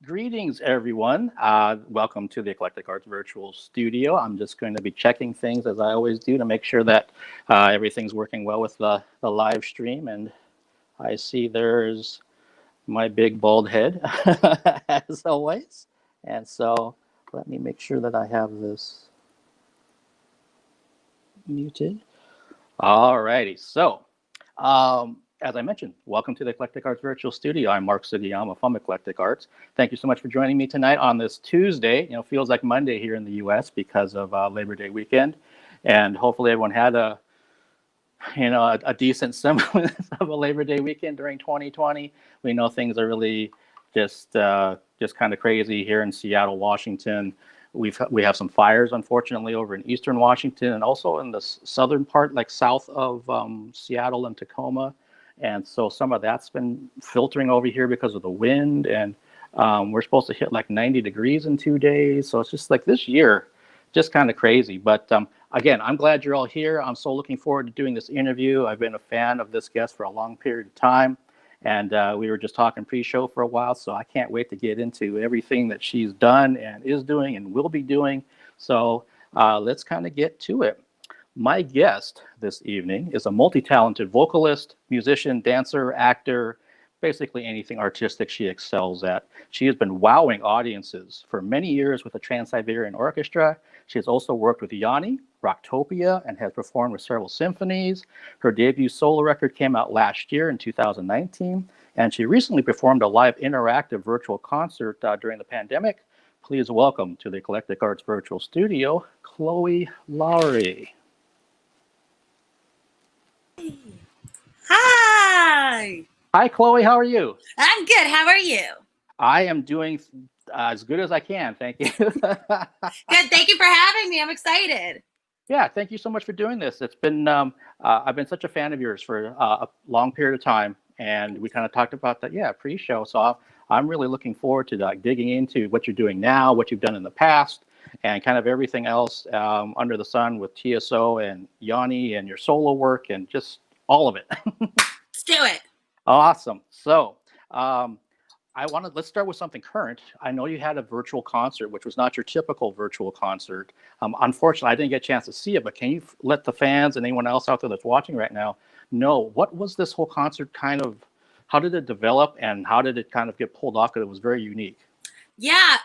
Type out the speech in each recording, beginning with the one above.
Greetings, everyone. Welcome to the Eclectic Arts Virtual Studio. I'm just going to be checking things as I always do to make sure that everything's working well with the live stream. And I see there's my big bald head, as always. And so let me make sure that I have this muted. All righty. So, as I mentioned, welcome to the Eclectic Arts Virtual Studio. I'm Mark Sugiyama from Eclectic Arts. Thank you so much for joining me tonight on this Tuesday. Feels like Monday here in the U.S. because of Labor Day weekend, and hopefully everyone had a decent semblance of a Labor Day weekend during 2020. We know things are really just kind of crazy here in Seattle, Washington. We have some fires, unfortunately, over in eastern Washington and also in the southern part, like south of Seattle and Tacoma. And so some of that's been filtering over here because of the wind. And we're supposed to hit like 90 degrees in 2 days. So it's just like this year, just kind of crazy. But again, I'm glad you're all here. I'm so looking forward to doing this interview. I've been a fan of this guest for a long period of time. And we were just talking pre-show for a while. So I can't wait to get into everything that she's done and is doing and will be doing. So let's kind of get to it. My guest this evening is a multi-talented vocalist, musician, dancer, actor, basically anything artistic she excels at. She has been wowing audiences for many years with the Trans-Siberian Orchestra. She has also worked with Yanni, Rocktopia, and has performed with several symphonies. Her debut solo record came out last year in 2019, and she recently performed a live interactive virtual concert during the pandemic. Please welcome to the Eclectic Arts Virtual Studio, Chloe Lowery. Hi. Hi, Chloe. How are you? I'm good. How are you? I am doing as good as I can. Thank you. Good. Thank you for having me. I'm excited. Yeah, thank you so much for doing this. It's been I've been such a fan of yours for a long period of time, and we kind of talked about that, pre-show. So I'm really looking forward to digging into what you're doing now, what you've done in the past, and kind of everything else under the sun with TSO and Yanni and your solo work and just all of it. Let's do it. Awesome. So let's start with something current. I know you had a virtual concert, which was not your typical virtual concert. Unfortunately, I didn't get a chance to see it, but can you let the fans and anyone else out there that's watching right now know what was this whole concert how did it develop and how did it kind of get pulled off? Because it was very unique. Yeah.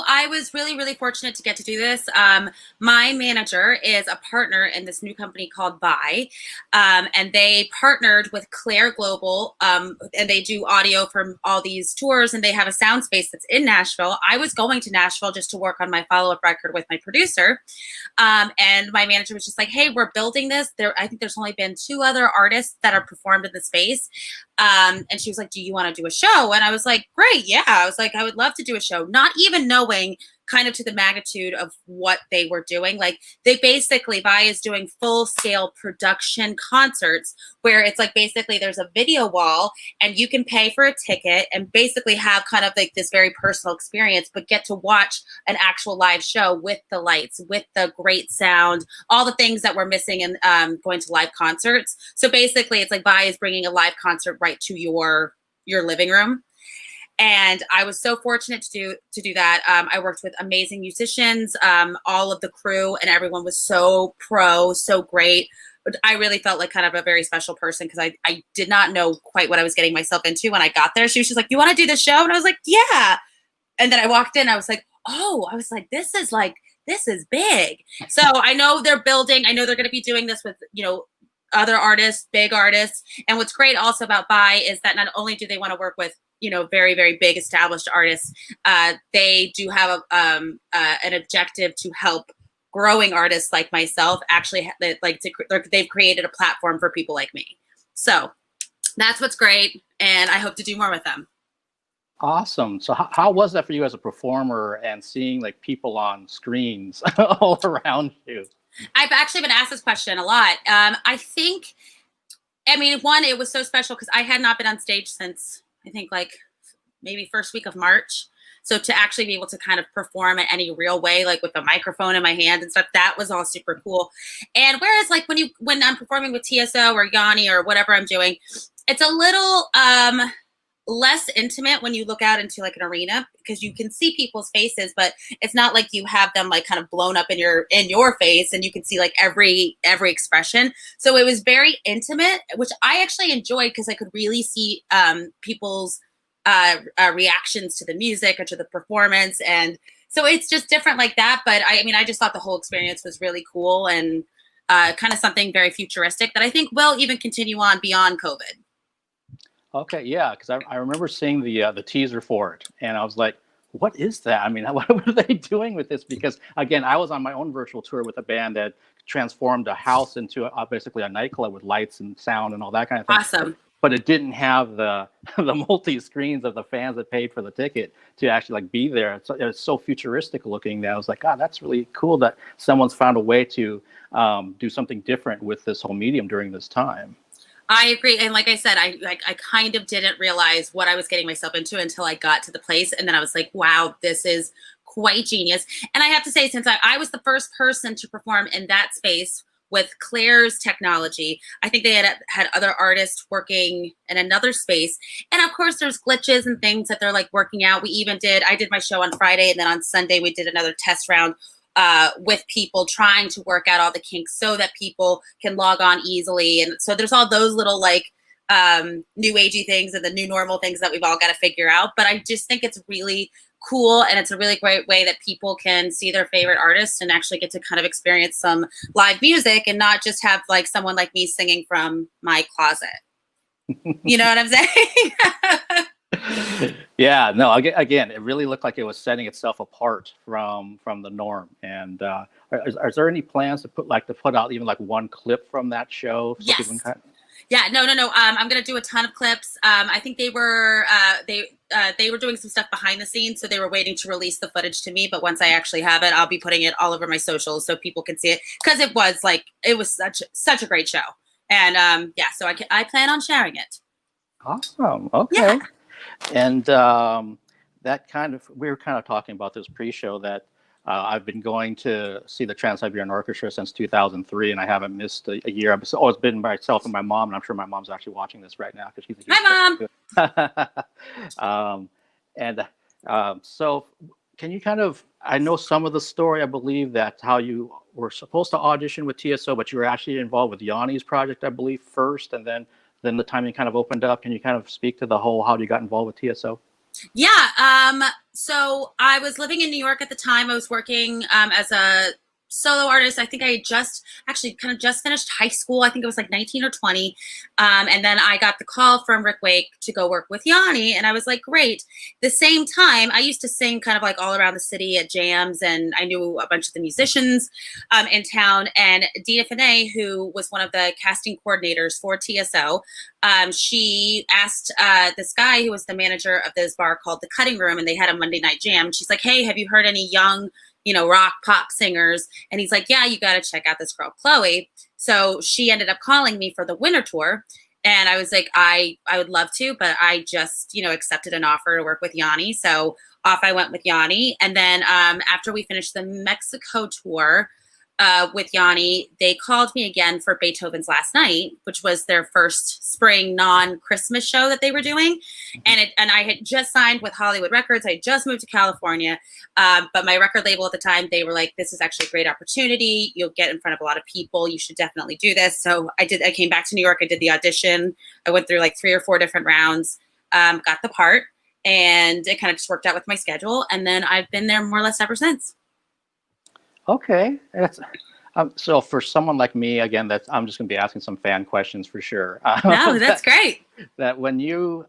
I was really, really fortunate to get to do this. My manager is a partner in this new company called Buy, and they partnered with Claire Global, and they do audio for all these tours, and they have a sound space that's in Nashville. I was going to Nashville just to work on my follow-up record with my producer, and my manager was just like, hey, we're building this. I think there's only been 2 other artists that are performed in the space. And she was like, do you want to do a show? And I was like, great. Yeah. I was like, I would love to do a show, not even knowing kind of to the magnitude of what they were doing. Like they basically, Buy is doing full scale production concerts where it's like, basically there's a video wall and you can pay for a ticket and basically have kind of like this very personal experience, but get to watch an actual live show with the lights, with the great sound, all the things that we're missing in going to live concerts. So basically it's like Buy is bringing a live concert right to your living room. And I was so fortunate to do that. I worked with amazing musicians, all of the crew, and everyone was so so great. But I really felt like kind of a very special person because I did not know quite what I was getting myself into when I got there. She was just like, you want to do the show? And I was like, yeah. And then I walked in, I was like, oh, this is big. So I know they're building. I know they're going to be doing this with, other artists, big artists. And what's great also about Buy is that not only do they want to work with very, very big established artists. They do have an objective to help growing artists like myself actually they've created a platform for people like me. So that's what's great. And I hope to do more with them. Awesome. So how was that for you as a performer and seeing like people on screens all around you? I've actually been asked this question a lot. One, it was so special because I had not been on stage since I think like maybe first week of March. So to actually be able to kind of perform in any real way, like with a microphone in my hand and stuff, that was all super cool. And whereas like when I'm performing with TSO or Yanni or whatever I'm doing, it's a little less intimate when you look out into like an arena, because you can see people's faces, but it's not like you have them like kind of blown up in your face and you can see like every expression. So it was very intimate, which I actually enjoyed because I could really see people's reactions to the music or to the performance. And so it's just different like that. But I mean, I just thought the whole experience was really cool and kind of something very futuristic that I think will even continue on beyond COVID. Okay, yeah, because I remember seeing the teaser for it, and I was like, "What is that?" I mean, what are they doing with this? Because again, I was on my own virtual tour with a band that transformed a house into basically a nightclub with lights and sound and all that kind of thing. Awesome. But it didn't have the the multi screens of the fans that paid for the ticket to actually like be there. It's so futuristic looking that I was like, God, that's really cool that someone's found a way to do something different with this whole medium during this time. I agree. And like I said, I kind of didn't realize what I was getting myself into until I got to the place. And then I was like, wow, this is quite genius. And I have to say, since I was the first person to perform in that space with Claire's technology, I think they had other artists working in another space. And of course, there's glitches and things that they're like working out. I did my show on Friday, and then on Sunday, we did another test round with people trying to work out all the kinks so that people can log on easily. And so there's all those little like new agey things and the new normal things that we've all got to figure out. But I just think it's really cool, and it's a really great way that people can see their favorite artists and actually get to kind of experience some live music and not just have like someone like me singing from my closet. You know what I'm saying? Yeah, no, again, it really looked like it was setting itself apart from the norm. And is there any plans to put out even like one clip from that show? So Yes. people can Yeah, no. I'm gonna do a ton of clips. I think they were doing some stuff behind the scenes, so they were waiting to release the footage to me. But once I actually have it, I'll be putting it all over my socials so people can see it, because it was such a great show. And yeah, so I plan on sharing it. Awesome. Okay. Yeah. And we were kind of talking about this pre-show that I've been going to see the Trans-Siberian Orchestra since 2003, and I haven't missed a year. I've always been myself and my mom, and I'm sure my mom's actually watching this right now because she's a huge Hi, Mom. So can you I know some of the story, I believe, that how you were supposed to audition with TSO, but you were actually involved with Yanni's project, I believe, first, and then the timing kind of opened up. Can you kind of speak to the whole how you got involved with TSO? Yeah. So I was living in New York at the time. I was working as a solo artist. I think I just finished high school. I think it was like 19 or 20. And then I got the call from Rick Wake to go work with Yanni. And I was like, great. The same time, I used to sing kind of like all around the city at jams. And I knew a bunch of the musicians in town. And Dina Finet, who was one of the casting coordinators for TSO, she asked this guy who was the manager of this bar called The Cutting Room, and they had a Monday night jam. She's like, hey, have you heard any young rock pop singers? And he's like, yeah, you got to check out this girl, Chloe. So she ended up calling me for the winter tour. And I was like, I would love to, but I just, accepted an offer to work with Yanni. So off I went with Yanni. And then after we finished the Mexico tour with Yanni, they called me again for Beethoven's Last Night, which was their first spring non-Christmas show that they were doing. And I had just signed with Hollywood Records. I just moved to California. But my record label at the time, they were like, this is actually a great opportunity. You'll get in front of a lot of people. You should definitely do this. So I came back to New York. I did the audition. I went through like 3 or 4 different rounds, got the part, and it kind of just worked out with my schedule. And then I've been there more or less ever since. Okay, that's so for someone like me, again, I'm just going to be asking some fan questions for sure. No, that's great. That when you,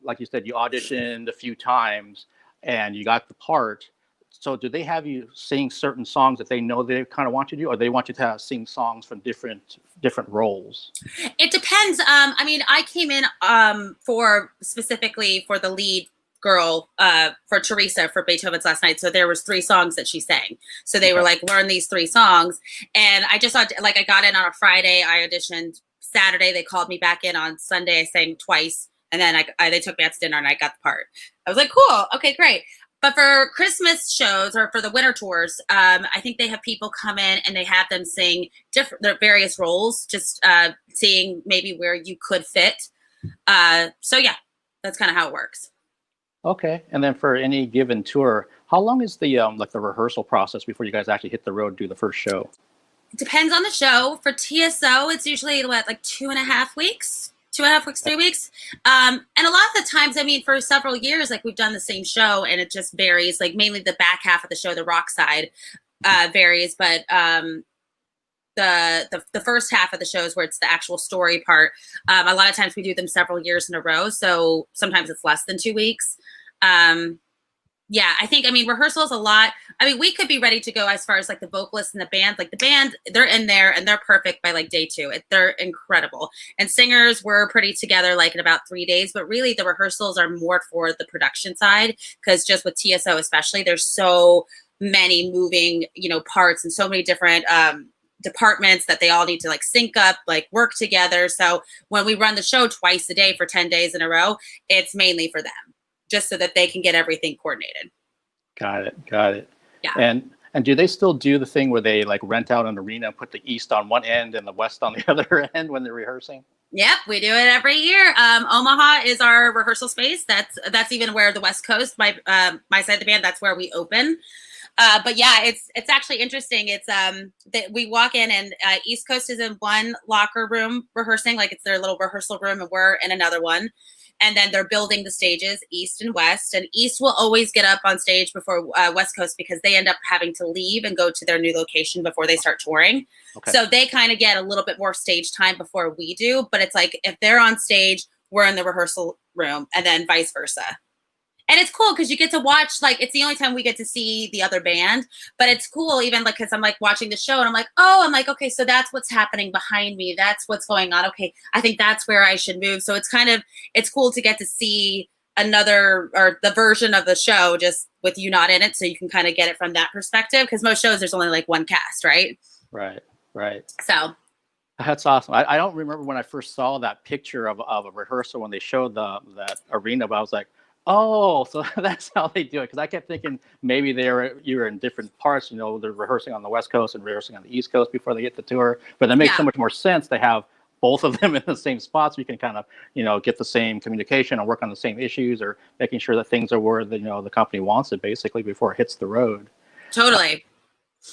like you said, you auditioned a few times and you got the part. So do they have you sing certain songs that they know they kind of want you to do, or they want you to sing songs from different roles? It depends. I mean, I came in specifically for the lead girl for Teresa for Beethoven's Last Night. So there was 3 songs that she sang. So they were like, learn these 3 songs. And I just I got in on a Friday. I auditioned Saturday. They called me back in on Sunday. I sang twice. And then they took me out to dinner and I got the part. I was like, cool. Okay, great. But for Christmas shows or for the winter tours, I think they have people come in and they have them sing their various roles, just seeing maybe where you could fit. So yeah, That's kind of how it works. Okay. And then for any given tour, how long is the like the rehearsal process before you guys actually hit the road and do the first show? It depends on the show. For TSO, it's usually what, like 2.5 weeks, 2.5 weeks, 3 weeks. And a lot of the times, I mean, for several years, like we've done the same show, and it just varies. Like mainly the back half of the show, the rock side, varies, but the first half of the shows where it's the actual story part, a lot of times we do them several years in a row, so sometimes it's less than 2 weeks. Yeah, I think, I mean, rehearsals a lot. I mean, we could be ready to go as far as like the vocalists and the band. Like the band, they're in there and they're perfect by like day 2. They're incredible. And singers, we're pretty together like in about 3 days. But really, the rehearsals are more for the production side, because just with TSO especially, there's so many moving, parts and so many different departments that they all need to like sync up, like work together. So when we run the show twice a day for 10 days in a row, it's mainly for them, just so that they can get everything coordinated. Got it. Yeah. And do they still do the thing where they like rent out an arena and put the East on one end and the West on the other end when they're rehearsing? Yep, we do it every year. Omaha is our rehearsal space. That's even where the West Coast, my side of the band, that's where we open. But yeah, it's actually interesting. It's that we walk in and East Coast is in one locker room rehearsing, like it's their little rehearsal room, and we're in another one. And then they're building the stages, East and West. And East will always get up on stage before West Coast, because they end up having to leave and go to their new location before they start touring. Okay. So they kind of get a little bit more stage time before we do. But it's like if they're on stage, we're in the rehearsal room, and then vice versa. And it's cool because you get to watch, like, it's the only time we get to see the other band, but it's cool even like, because I'm like watching the show and I'm like, okay, so that's what's happening behind me. That's what's going on. Okay, I think that's where I should move. So it's cool to get to see another, or the version of the show just with you not in it. So you can kind of get it from that perspective, because most shows there's only like one cast, right? Right. So. That's awesome. I don't remember when I first saw that picture of a rehearsal when they showed that arena, but I was like, oh, so that's how they do it. Because I kept thinking maybe you were in different parts. They're rehearsing on the West Coast and rehearsing on the East Coast before they get the tour. But it makes so much more sense to have both of them in the same spot, so you can kind of get the same communication and work on the same issues, or making sure that things are where the company wants it, basically, before it hits the road. Totally.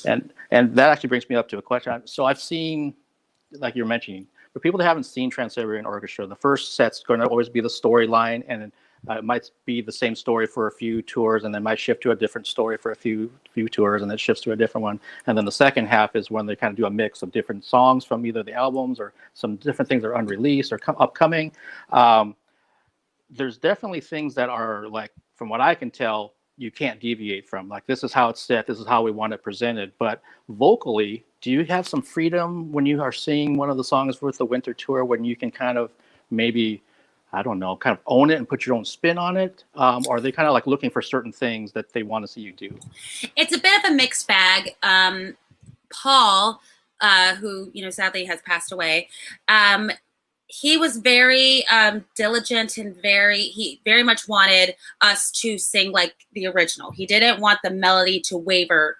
And that actually brings me up to a question. So I've seen, like you're mentioning, for people that haven't seen Trans-Siberian Orchestra, the first set's going to always be the storyline, and it might be the same story for a few tours, and then might shift to a different story for a few tours, and then shifts to a different one. And then the second half is when they kind of do a mix of different songs from either the albums or some different things that are unreleased or upcoming. There's definitely things that are, like, from what I can tell, you can't deviate from. Like, this is how it's set, this is how we want it presented. But vocally, do you have some freedom when you are singing one of the songs with the winter tour, when you can kind of maybe, I don't know, kind of own it and put your own spin on it? Or are they kind of like looking for certain things that they want to see you do? It's a bit of a mixed bag. Paul, who, sadly has passed away, he was very diligent and he very much wanted us to sing like the original. He didn't want the melody to waver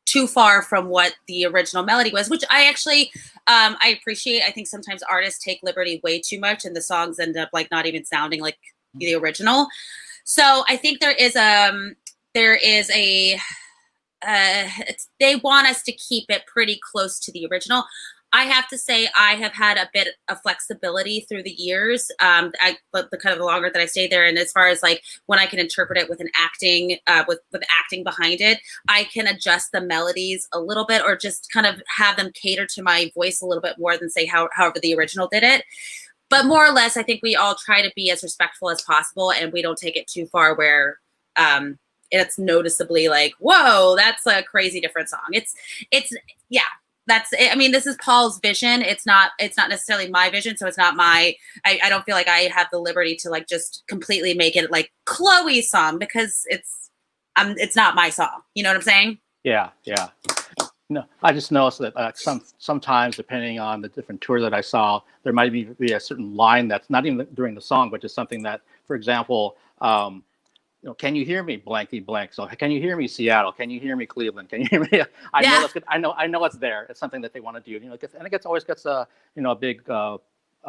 too far from what the original melody was, which I actually, I appreciate. I think sometimes artists take liberty way too much, and the songs end up like not even sounding like the original. So I think there is they want us to keep it pretty close to the original. I have to say I have had a bit of flexibility through the years, but the kind of the longer that I stayed there, and as far as like when I can interpret it with an acting, with acting behind it, I can adjust the melodies a little bit, or just kind of have them cater to my voice a little bit more than say however the original did it. But more or less, I think we all try to be as respectful as possible, and we don't take it too far where it's noticeably like, whoa, that's a crazy different song. It's yeah. That's it. I mean, this is Paul's vision. It's not necessarily my vision. So it's not I don't feel like I have the liberty to like just completely make it like Chloe's song, because it's not my song. You know what I'm saying? Yeah. No, I just noticed that sometimes, depending on the different tours that I saw, there might be a certain line that's not even during the song, but just something that, for example, can you hear me blankety blank? So can you hear me Seattle? Can you hear me Cleveland? Can you hear me? I know it's there. It's something that they want to do. And it always gets a big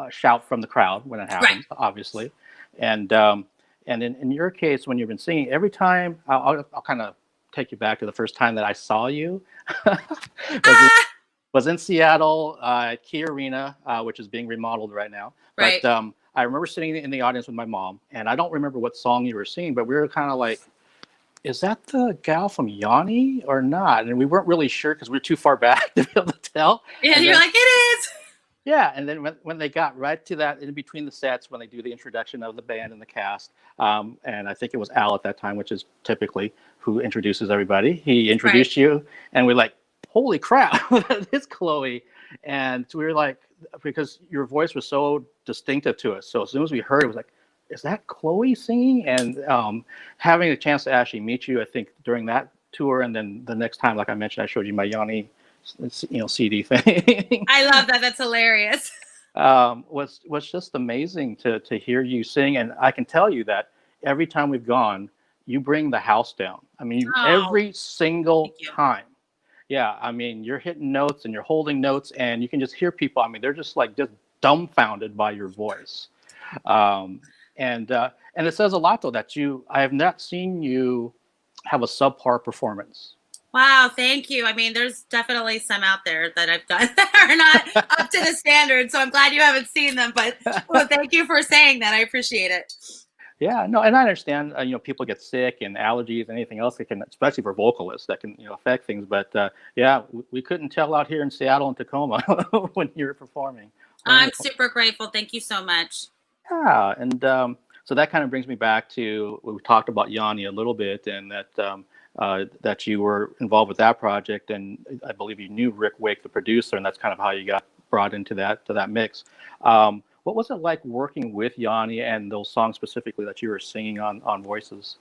shout from the crowd when it Right. happens, obviously. And in your case, when you've been singing, every time I'll kind of take you back to the first time that I saw you. was in, Ah, was in Seattle, Key Arena, which is being remodeled right now. right. But I remember sitting in the audience with my mom, and I don't remember what song you were singing, but we were kind of like, is that the gal from Yanni or not? And we weren't really sure because we were too far back to be able to tell. Yeah, And you're then, like, it is. yeah, and then when they got right to that in between the sets, when they do the introduction of the band and the cast, and I think it was Al at that time, which is typically who introduces everybody. He Right. introduced you, and we're like, holy crap, that is Chloe. And so we were like, because your voice was so distinctive to us. So as soon as we heard it, was like, is that Chloe singing? And having a chance to actually meet you, I think during that tour, and then the next time, like I mentioned, I showed you my Yanni, CD thing. I love that. That's hilarious. Was just amazing to hear you sing, and I can tell you that every time we've gone, you bring the house down. I mean, Oh, every single thank you. time. Yeah, I mean, you're hitting notes and you're holding notes, and you can just hear people. I mean, they're just like just dumbfounded by your voice, um, and it says a lot though that I have not seen you have a subpar performance. Wow, thank you. I mean, there's definitely some out there that I've done that are not up to the standard. So I'm glad you haven't seen them. But well, thank you for saying that. I appreciate it. Yeah, no, and I understand. People get sick and allergies and anything else that can, especially for vocalists, that can affect things. But yeah, we couldn't tell out here in Seattle and Tacoma when you're performing. I'm super grateful. Thank you so much. Yeah, and so that kind of brings me back to we talked about Yanni a little bit, and that you were involved with that project, and I believe you knew Rick Wake, the producer, and that's kind of how you got brought into that mix. What was it like working with Yanni and those songs specifically that you were singing on Voices?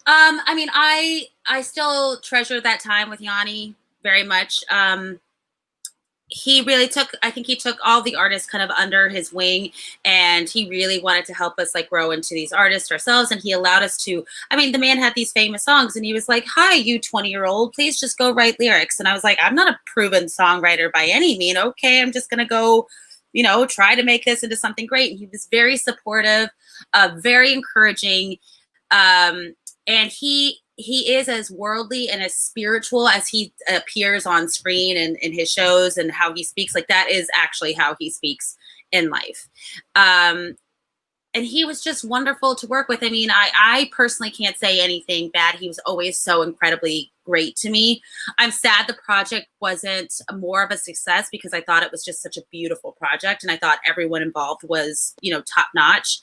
I mean, I still treasure that time with Yanni very much. He really took, I think he took all the artists kind of under his wing, and he really wanted to help us like grow into these artists ourselves. And he allowed us to, I mean, the man had these famous songs, and he was like, hi, you 20-year-old, please just go write lyrics. And I was like, I'm not a proven songwriter by any mean. Okay, I'm just going to go, try to make this into something great. And he was very supportive, very encouraging. And he is as worldly and as spiritual as he appears on screen and in his shows, and how he speaks. Like, that is actually how he speaks in life. And he was just wonderful to work with. I mean, I personally can't say anything bad. He was always so incredibly great to me. I'm sad the project wasn't more of a success, because I thought it was just such a beautiful project, and I thought everyone involved was, top notch.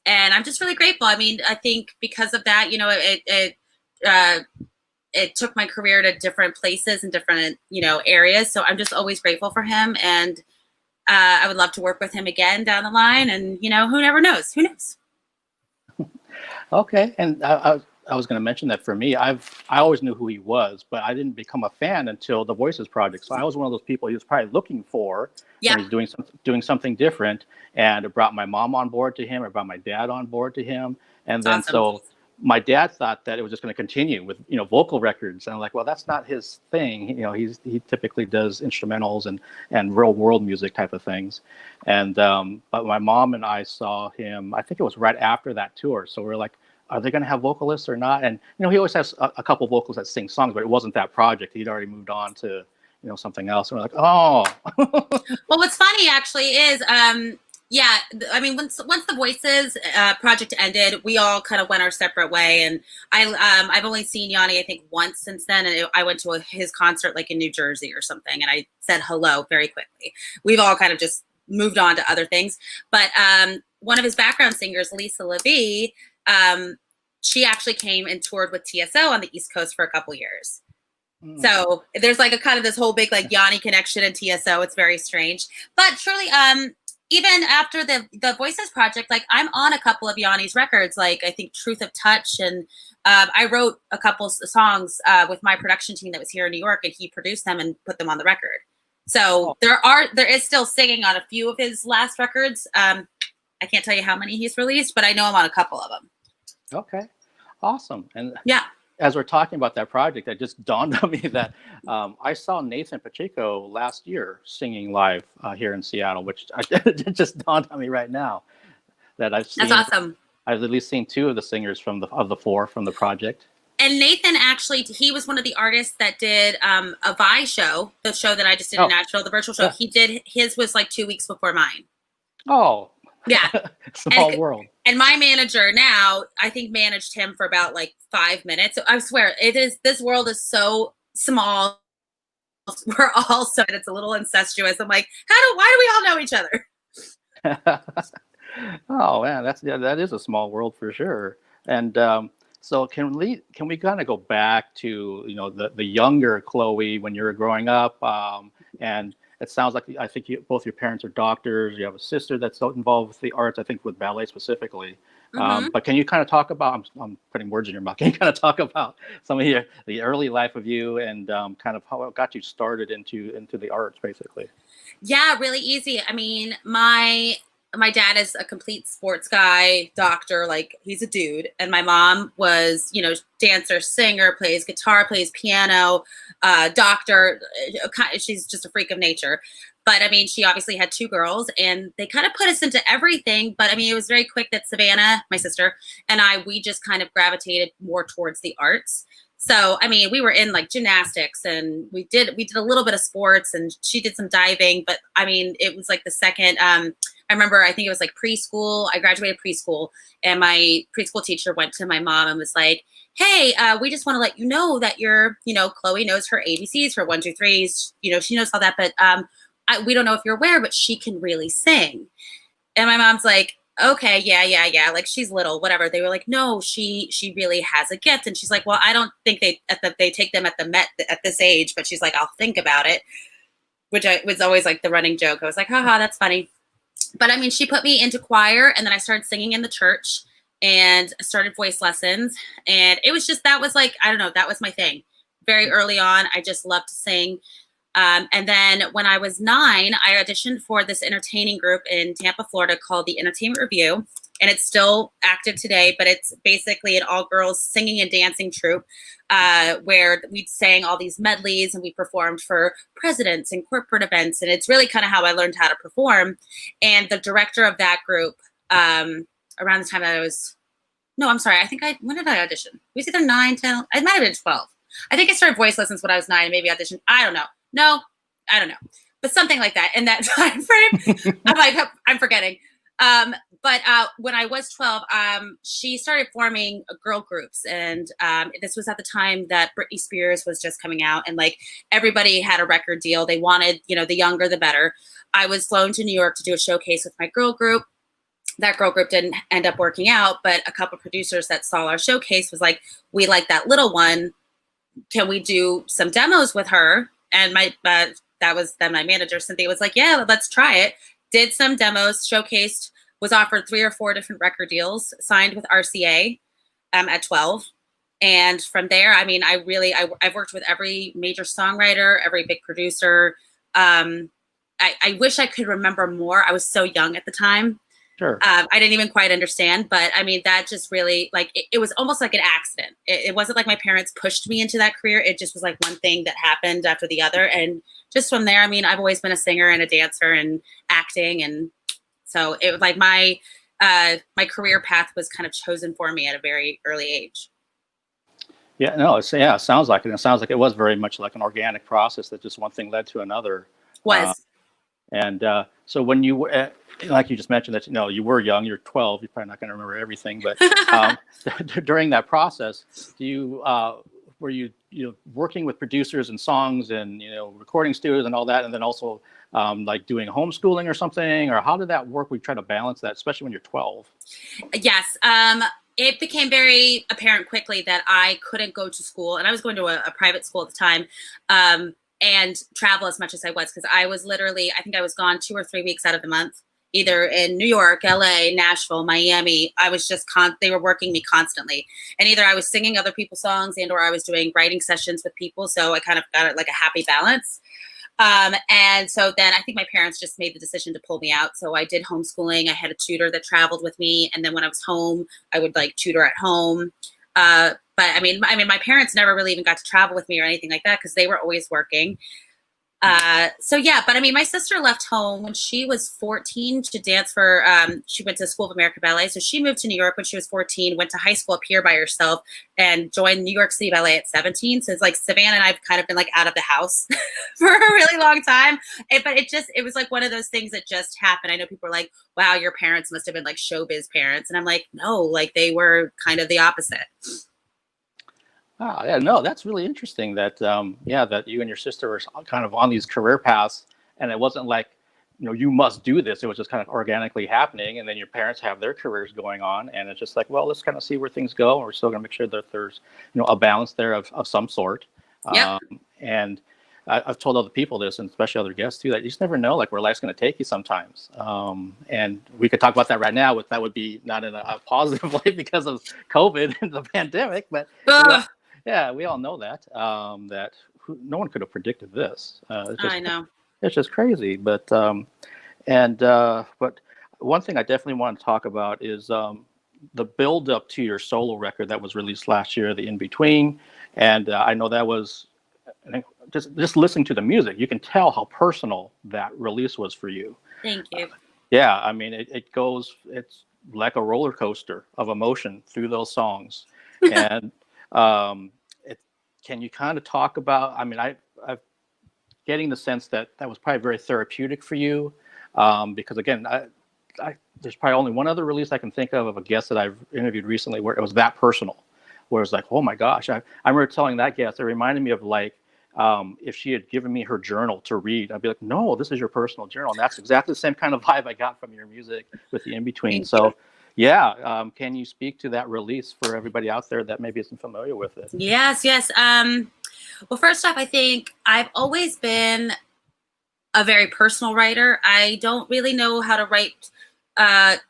And I'm just really grateful. I mean, I think because of that, it took my career to different places and different, areas. So I'm just always grateful for him. And I would love to work with him again down the line. And, who never knows? Who knows? Okay, and I was going to mention that for me, I always knew who he was, but I didn't become a fan until the Voices project. So I was one of those people he was probably looking for when he's doing something different, and it brought my mom on board to him. It brought my dad on board to him, and then Awesome. So my dad thought that it was just going to continue with vocal records, and I'm like, well, that's not his thing. He typically does instrumentals and real world music type of things, and but my mom and I saw him. I think it was right after that tour, so we're like, are they going to have vocalists or not? And he always has a couple vocalists that sing songs, but it wasn't that project. He'd already moved on to something else. And we're like, oh. Well, what's funny actually is, yeah, I mean, once the Voices project ended, we all kind of went our separate way. And I've only seen Yanni, I think, once since then. And I went to his concert like in New Jersey or something, and I said hello very quickly. We've all kind of just moved on to other things. But one of his background singers, Lisa LeVie, she actually came and toured with TSO on the East Coast for a couple years. So there's like a kind of this whole big like Yanni connection and TSO. It's very strange. But surely, even after the Voices project, like I'm on a couple of Yanni's records, like I think Truth of Touch, and I wrote a couple songs with my production team that was here in New York, and he produced them and put them on the record. So there is still singing on a few of his last records. I can't tell you how many he's released, but I know I'm on a couple of them. Okay, awesome. And yeah, as we're talking about that project, it just dawned on me that I saw Nathan Pacheco last year singing live here in Seattle, which it just dawned on me right now that That's awesome. I've at least seen two of the singers of the four from the project. And Nathan actually, he was one of the artists that did a Vi show, the show that I just did in Oh, Nashville, the virtual show. yeah. He did, his was like 2 weeks before mine. Oh, Yeah. small world. And my manager now, I think managed him for about like 5 minutes. So I swear, this world is so small. We're all so, it's a little incestuous. I'm like, why do we all know each other? Oh man, that is a small world for sure. And so can we kind of go back to the younger Chloe when you were growing up? And it sounds like I think both your parents are doctors. You have a sister that's involved with the arts. I think with ballet specifically. But can you kind of talk about? I'm putting words in your mouth. Can you kind of talk about some of the early life of you and kind of how it got you started into the arts, basically? Yeah, really easy. I mean, my dad is a complete sports guy, doctor, like he's a dude. And my mom was, dancer, singer, plays guitar, plays piano, doctor. She's just a freak of nature. But I mean, she obviously had two girls and they kind of put us into everything. But I mean, it was very quick that Savannah, my sister, and we just kind of gravitated more towards the arts. So, I mean, we were in like gymnastics and we did a little bit of sports and she did some diving. But I mean, it was like the second, I remember, I think it was like preschool. I graduated preschool and my preschool teacher went to my mom and was like, hey, we just want to let you know that Chloe knows her ABCs, her 1, 2, 3s. She knows all that, but we don't know if you're aware, but she can really sing. And my mom's like, okay, yeah. Like she's little, whatever. They were like, no, she really has a gift. And she's like, well, I don't think they take them at the Met at this age, but she's like, I'll think about it, which was always like the running joke. I was like, haha, that's funny. But I mean, she put me into choir and then I started singing in the church and started voice lessons. And it was just, that was like, I don't know, that was my thing. Very early on, I just loved to sing. And then when I was 9, I auditioned for this entertaining group in Tampa, Florida called the Entertainment Review. And it's still active today, but it's basically an all-girls singing and dancing troupe where we sang all these medleys and we performed for presidents and corporate events. And it's really kind of how I learned how to perform. And the director of that group, around the time that when did I audition? It was either 9, 10, it might have been 12. I think I started voice lessons when I was 9 and maybe auditioned. I don't know. No, I don't know. But something like that in that time frame. I'm forgetting. But when I was 12, she started forming girl groups. And this was at the time that Britney Spears was just coming out. And like everybody had a record deal. They wanted, the younger, the better. I was flown to New York to do a showcase with my girl group. That girl group didn't end up working out. But a couple of producers that saw our showcase was like, we like that little one. Can we do some demos with her? And that was then my manager, Cynthia, was like, yeah, let's try it. Did some demos, showcased, was offered 3 or 4 different record deals, signed with RCA at 12. And from there, I mean, I've worked with every major songwriter, every big producer. I wish I could remember more. I was so young at the time. Sure. I didn't even quite understand, but I mean, that just really it was almost like an accident. It wasn't like my parents pushed me into that career. It just was like one thing that happened after the other. And just from there, I mean, I've always been a singer and a dancer and acting. And so it was like my career path was kind of chosen for me at a very early age. Yeah, no, it sounds like it. It sounds like it was very much like an organic process that just one thing led to another. So when you like you just mentioned that you were young, you're 12, you're probably not going to remember everything, but during that process, were you working with producers and songs and recording studios and all that, and then also like doing homeschooling or something, or how did that work? We try to balance that, especially when you're 12. Yes. It became very apparent quickly that I couldn't go to school, and I was going to a private school at the time. And travel as much as I was, because I was literally, I think I was gone 2 or 3 weeks out of the month, either in New York, LA, Nashville, Miami. I was just they were working me constantly. And either I was singing other people's songs or I was doing writing sessions with people. So I kind of got it like a happy balance. And so then I think my parents just made the decision to pull me out. So I did homeschooling. I had a tutor that traveled with me. And then when I was home, I would like tutor at home. but I mean, my parents never really even got to travel with me or anything like that because they were always working. So yeah, but I mean, my sister left home when she was 14 to dance for, she went to School of American Ballet. So she moved to New York when she was 14, went to high school up here by herself and joined New York City Ballet at 17. So it's like Savannah and I've kind of been like out of the house for a really long time. But it was like one of those things that just happened. I know people are like, wow, your parents must have been like showbiz parents. And I'm like, no, like they were kind of the opposite. Oh, yeah, no, that's really interesting that, that you and your sister were kind of on these career paths, and it wasn't like, you must do this. It was just kind of organically happening, and then your parents have their careers going on, and it's just like, well, let's kind of see where things go, and we're still going to make sure that there's, a balance there of some sort. Yep. And I've told other people this, and especially other guests too, that you just never know, like, where life's going to take you sometimes. And we could talk about that right now, but that would be not in a positive light because of COVID and the pandemic, but. Yeah, we all know that no one could have predicted this. I know. It's just crazy. But but one thing I definitely want to talk about is the build up to your solo record that was released last year, the In Between. And I know that was just listening to the music, you can tell how personal that release was for you. Thank you. Yeah, I mean, it's like a roller coaster of emotion through those songs. And can you kind of talk about, I mean, I'm getting the sense that was probably very therapeutic for you, because again, there's probably only one other release I can think of a guest that I've interviewed recently where it was that personal, where it's like, oh my gosh, I remember telling that guest, it reminded me of like, if she had given me her journal to read, I'd be like, no, this is your personal journal. And that's exactly the same kind of vibe I got from your music with the In Between. So yeah, can you speak to that release for everybody out there that maybe isn't familiar with it? Yes. Well, first off, I think I've always been a very personal writer. I don't really know how to write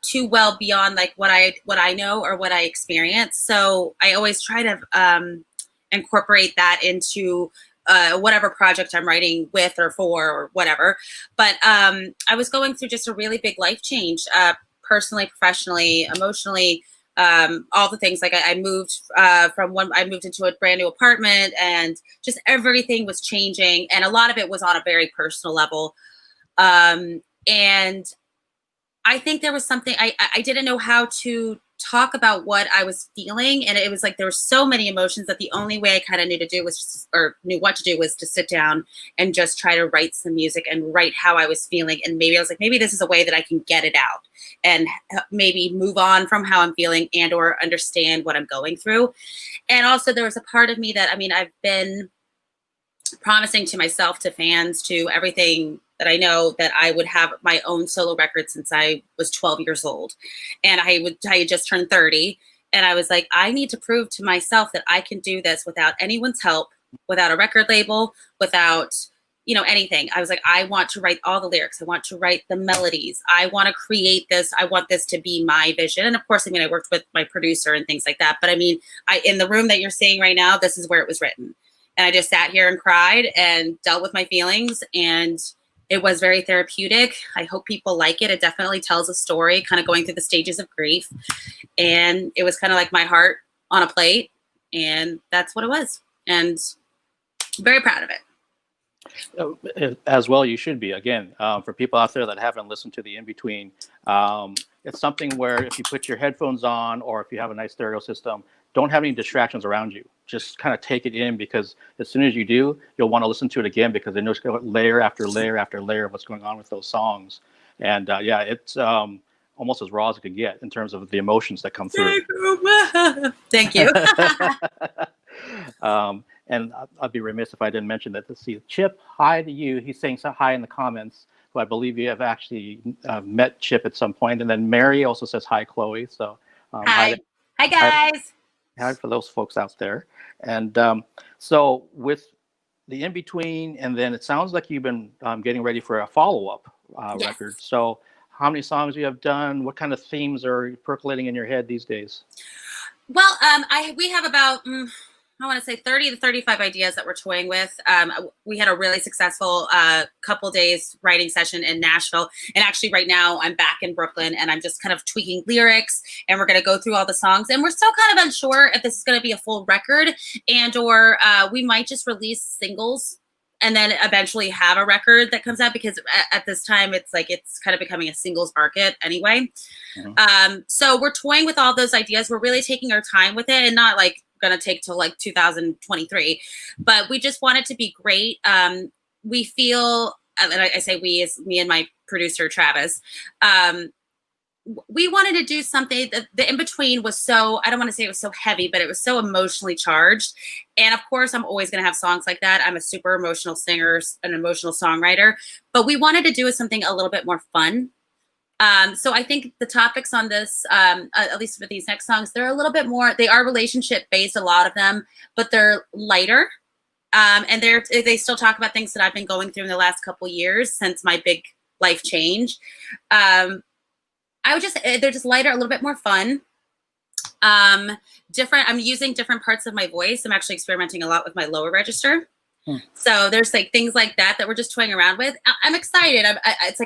too well beyond like what I know or what I experience. So I always try to incorporate that into whatever project I'm writing with or for or whatever. But I was going through just a really big life change, personally, professionally, emotionally, all the things. Like I moved I moved into a brand new apartment, and just everything was changing, and a lot of it was on a very personal level. And I think there was something I didn't know how to talk about what I was feeling, and it was like there were so many emotions that the only way I kind of knew what to do was to sit down and just try to write some music and write how I was feeling. And maybe I was like, maybe this is a way that I can get it out and maybe move on from how I'm feeling and or understand what I'm going through. And also there was a part of me that, I mean, I've been promising to myself, to fans, to everything that I know, that I would have my own solo record since I was 12 years old. And I had just turned 30. And I was like, I need to prove to myself that I can do this without anyone's help, without a record label, without, anything. I was like, I want to write all the lyrics. I want to write the melodies. I want to create this. I want this to be my vision. And of course, I mean, I worked with my producer and things like that. But I mean, in the room that you're seeing right now, this is where it was written. And I just sat here and cried and dealt with my feelings, and it was very therapeutic. I hope people like it. It definitely tells a story, kind of going through the stages of grief. And it was kind of like my heart on a plate, and that's what it was. And I'm very proud of it. As well, you should be. Again, for people out there that haven't listened to the In Between, it's something where if you put your headphones on or if you have a nice stereo system, don't have any distractions around you. Just kind of take it in, because as soon as you do, you'll want to listen to it again, because then there's layer after layer after layer of what's going on with those songs. And it's almost as raw as it could get in terms of the emotions that come through. Thank you. And I'd be remiss if I didn't mention that. Let's see, Chip, hi to you. He's saying so hi in the comments. So I believe you have actually met Chip at some point. And then Mary also says hi, Chloe. So hi guys. Hi for those folks out there. And so with the In Between, and then it sounds like you've been getting ready for a follow-up Yes. record. So how many songs you have done? What kind of themes are percolating in your head these days? Well, we have about I want to say 30 to 35 ideas that we're toying with. We had a really successful couple days writing session in Nashville. And actually right now I'm back in Brooklyn and I'm just kind of tweaking lyrics and we're going to go through all the songs. And we're still kind of unsure if this is going to be a full record or we might just release singles and then eventually have a record that comes out because at this time it's kind of becoming a singles market anyway. Mm-hmm. So we're toying with all those ideas. We're really taking our time with it and not like going to take till like 2023, but we just want it to be great. We feel, and I say we as me and my producer Travis, we wanted to do something that the in-between was so, I don't want to say it was so heavy, but it was so emotionally charged. And of course I'm always going to have songs like that. I'm a super emotional singer, an emotional songwriter, but we wanted to do something a little bit more fun. So I think the topics on this, at least for these next songs, they're a little bit more, they are relationship based, a lot of them, but they're lighter. And they still talk about things that I've been going through in the last couple years since my big life change. They're just lighter, a little bit more fun. Different, I'm using different parts of my voice. I'm actually experimenting a lot with my lower register. So there's like things like that we're just toying around with. I'm excited.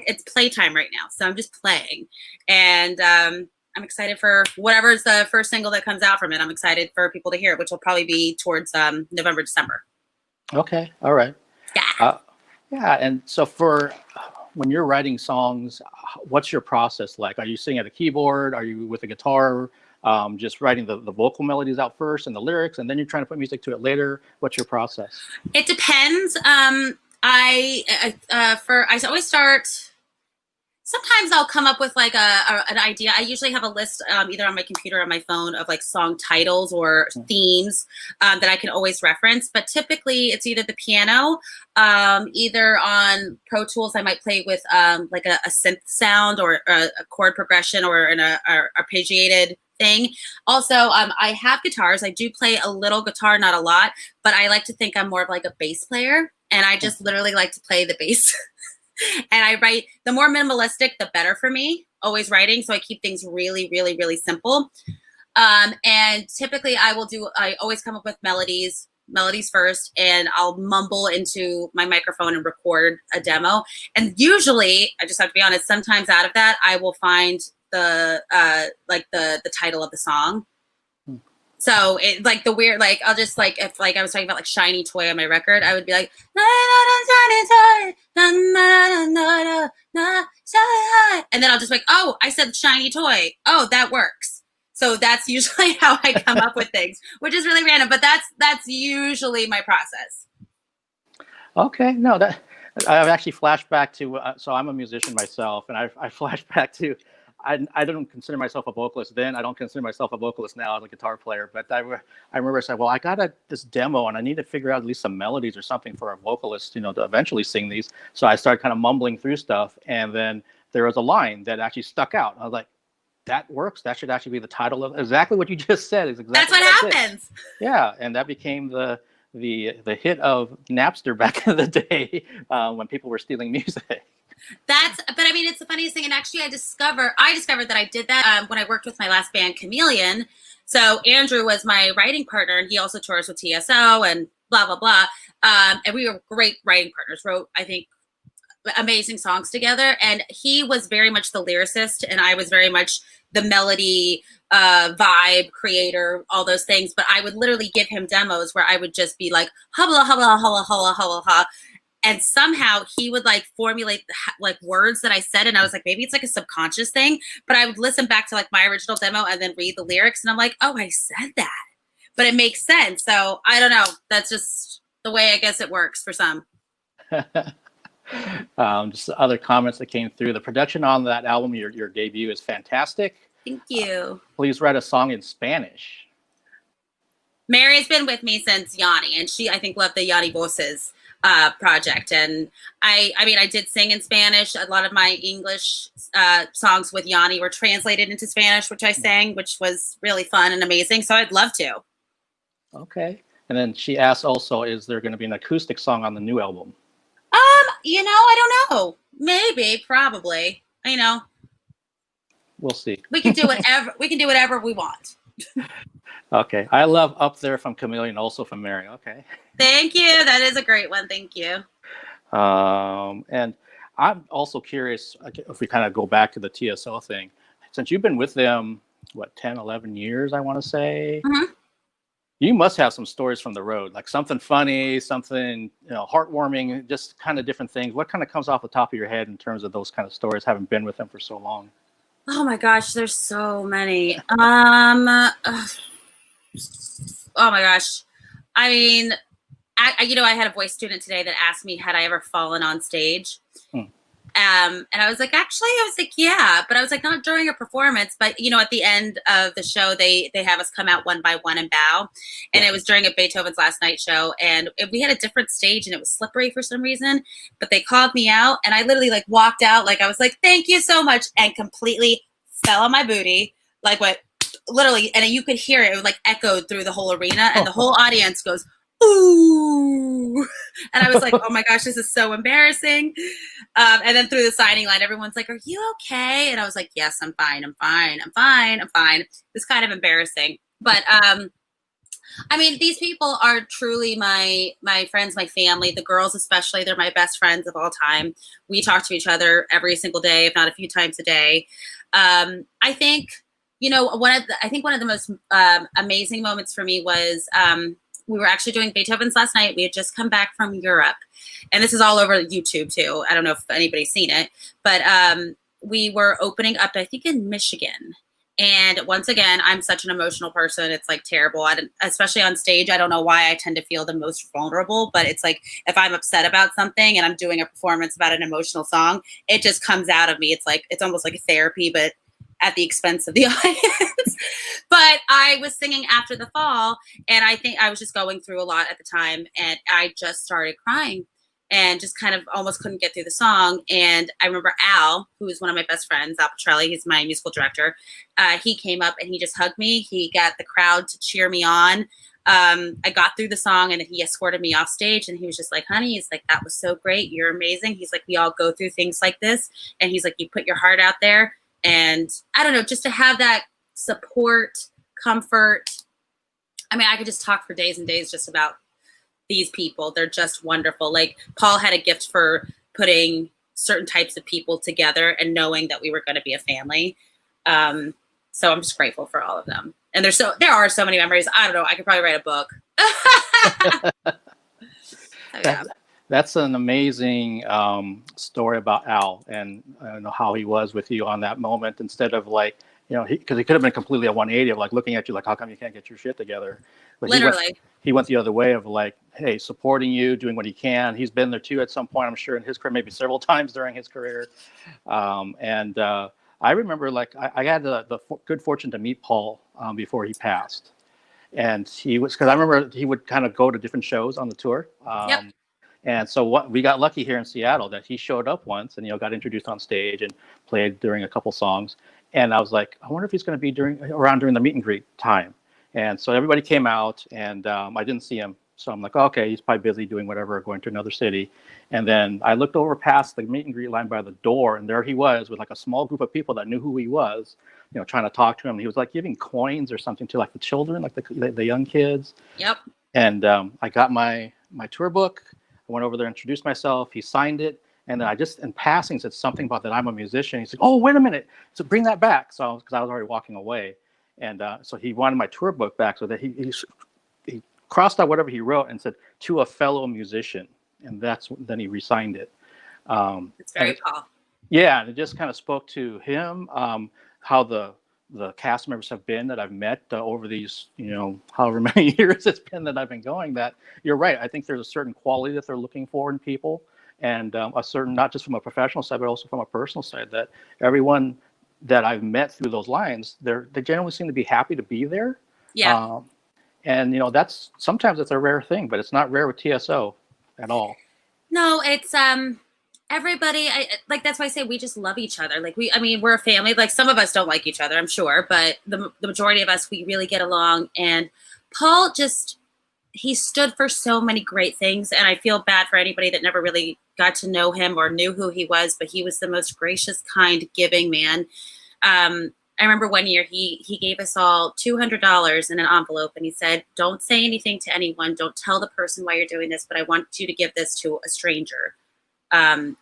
It's playtime right now. So I'm just playing and, I'm excited for whatever is the first single that comes out from it. I'm excited for people to hear it, which will probably be towards, November, December. Okay. All right. Yeah. Yeah. And so when you're writing songs, what's your process like? Are you sitting at a keyboard? Are you with a guitar? Just writing the vocal melodies out first and the lyrics, and then you're trying to put music to it later? What's your process? It depends. I always start. Sometimes I'll come up with like an idea. I usually have a list either on my computer or on my phone of like song titles or themes that I can always reference. But typically it's either the piano, either on Pro Tools, I might play with like a synth sound or a chord progression or an arpeggiated thing. Also, I have guitars. I do play a little guitar, not a lot, but I like to think I'm more of like a bass player. And I just literally like to play the bass. And I write, the more minimalistic, the better for me, always writing. So I keep things really, really, really simple. And typically I always come up with melodies first, and I'll mumble into my microphone and record a demo. And usually, I just have to be honest, sometimes out of that, I will find the title of the song. So it like the weird, like I'll just like, if like I was talking about like Shiny Toy on my record, I would be like, and then I'll just like, oh, I said Shiny Toy. Oh, that works. So that's usually how I come up with things, which is really random, but that's usually my process. Okay. No, I've actually flashed back to, so I'm a musician myself, and I flashed back to, I don't consider myself a vocalist then. I don't consider myself a vocalist now as a guitar player. But I remember saying, well, I got this demo and I need to figure out at least some melodies or something for a vocalist, to eventually sing these. So I started kind of mumbling through stuff. And then there was a line that actually stuck out. I was like, that works. That should actually be the title of exactly what you just said. Is exactly that's what happens. Yeah. And that became the hit of Napster back in the day when people were stealing music. But I mean, it's the funniest thing. And actually I discovered that I did that when I worked with my last band, Chameleon. So Andrew was my writing partner, and he also tours with TSO and blah, blah, blah. And we were great writing partners, wrote, I think, amazing songs together. And he was very much the lyricist, and I was very much the melody, vibe creator, all those things. But I would literally give him demos where I would just be like, hubba, hubba, hubba, hubba, hubba, hubba. And somehow he would like formulate like words that I said. And I was like, maybe it's like a subconscious thing, but I would listen back to like my original demo and then read the lyrics. And I'm like, oh, I said that, but it makes sense. So I don't know. That's just the way I guess it works for some. Just other comments that came through. The production on that album, your debut, is fantastic. Thank you. Please write a song in Spanish. Mary's been with me since Yanni, and she, I think, loved the Yanni Voces project. And I mean, I did sing in Spanish. A lot of my English songs with Yanni were translated into Spanish, which I sang, which was really fun and amazing. So I'd love to. Okay. And then she asked also, is there going to be an acoustic song on the new album? I don't know. Maybe, probably. We'll see. We can do whatever we want. Okay. I love Up There from Chameleon, also from Mary. Okay. Thank you. That is a great one. Thank you. And I'm also curious if we kind of go back to the TSO thing, since you've been with them, what, 10, 11 years, I want to say. Mhm. You must have some stories from the road, like something funny, something, heartwarming, just kind of different things. What kind of comes off the top of your head in terms of those kind of stories, having been with them for so long? Oh my gosh, there's so many. Oh my gosh. I mean, I had a voice student today that asked me, had I ever fallen on stage? Hmm. And I was like, actually, I was like, yeah, but I was like, not during a performance, but at the end of the show, they have us come out one by one and bow. And Yeah. it was during a Beethoven's Last Night show. And we had a different stage and it was slippery for some reason, but they called me out and I literally like walked out. Like I was like, thank you so much. And completely fell on my booty. Like what literally, and you could hear it. It was like echoed through the whole arena and the whole audience goes, ooh. And I was like, oh my gosh, this is so embarrassing. And then through the signing line, everyone's like, are you okay? And I was like, yes, I'm fine. I'm fine. I'm fine. I'm fine. It's kind of embarrassing. But I mean, these people are truly my friends, my family, the girls especially. They're my best friends of all time. We talk to each other every single day, if not a few times a day. I think, one of the most amazing moments for me was we were actually doing Beethoven's Last Night. We had just come back from Europe. And this is all over YouTube, too. I don't know if anybody's seen it. But we were opening up, I think, in Michigan. And once again, I'm such an emotional person. It's like terrible. Especially on stage, I don't know why I tend to feel the most vulnerable. But it's like if I'm upset about something and I'm doing a performance about an emotional song, it just comes out of me. It's almost like a therapy, but at the expense of the audience. But I was singing After the Fall, and I think I was just going through a lot at the time, and I just started crying and just kind of almost couldn't get through the song. And I remember Al, who is one of my best friends, Al Petrelli, he's my musical director. He came up and he just hugged me. He got the crowd to cheer me on. I got through the song and then he escorted me off stage and he was just like, honey, he's like, that was so great. You're amazing. He's like, we all go through things like this. And he's like, you put your heart out there. And I don't know, just to have that support, comfort. I mean, I could just talk for days and days just about these people. They're just wonderful. Like Paul had a gift for putting certain types of people together and knowing that we were going to be a family. So I'm just grateful for all of them. And there are so many memories. I don't know. I could probably write a book. So, yeah. That's an amazing story about Al and how he was with you on that moment, instead of like, because he could have been completely a 180 of like looking at you like, how come you can't get your shit together? But Literally. he went the other way of like, hey, supporting you, doing what he can. He's been there too at some point, I'm sure, in his career, maybe several times during his career. I remember like I had the good fortune to meet Paul before he passed. And because I remember he would kind of go to different shows on the tour. Yep. And so we got lucky here in Seattle that he showed up once and got introduced on stage and played during a couple songs. And I was like, I wonder if he's going to be around during the meet and greet time. And so everybody came out and I didn't see him. So I'm like, okay, he's probably busy doing whatever, going to another city. And then I looked over past the meet and greet line by the door, and there he was with like a small group of people that knew who he was, trying to talk to him. And he was like giving coins or something to like the children, like the young kids. Yep. And I got my tour book. I went over there, introduced myself. He signed it. And then I just, in passing, said something about that I'm a musician. He's like, oh, wait a minute. So bring that back. So, because I was already walking away. And so he wanted my tour book back, so that he crossed out whatever he wrote and said, to a fellow musician. And then he re-signed it. It's very Paul. Yeah. And it just kind of spoke to him, how the cast members have been that I've met over these, however many years it's been that I've been going, that you're right. I think there's a certain quality that they're looking for in people, and a certain, not just from a professional side, but also from a personal side, that everyone that I've met through those lines, they generally seem to be happy to be there. Yeah. And that's sometimes it's a rare thing, but it's not rare with TSO at all. No, it's everybody. That's why I say we just love each other. Like we're a family. Like some of us don't like each other, I'm sure, but the majority of us, we really get along. And Paul he stood for so many great things, and I feel bad for anybody that never really got to know him or knew who he was, but he was the most gracious, kind, giving man. I remember one year he gave us all $200 in an envelope, and he said, "Don't say anything to anyone. Don't tell the person why you're doing this, but I want you to give this to a stranger.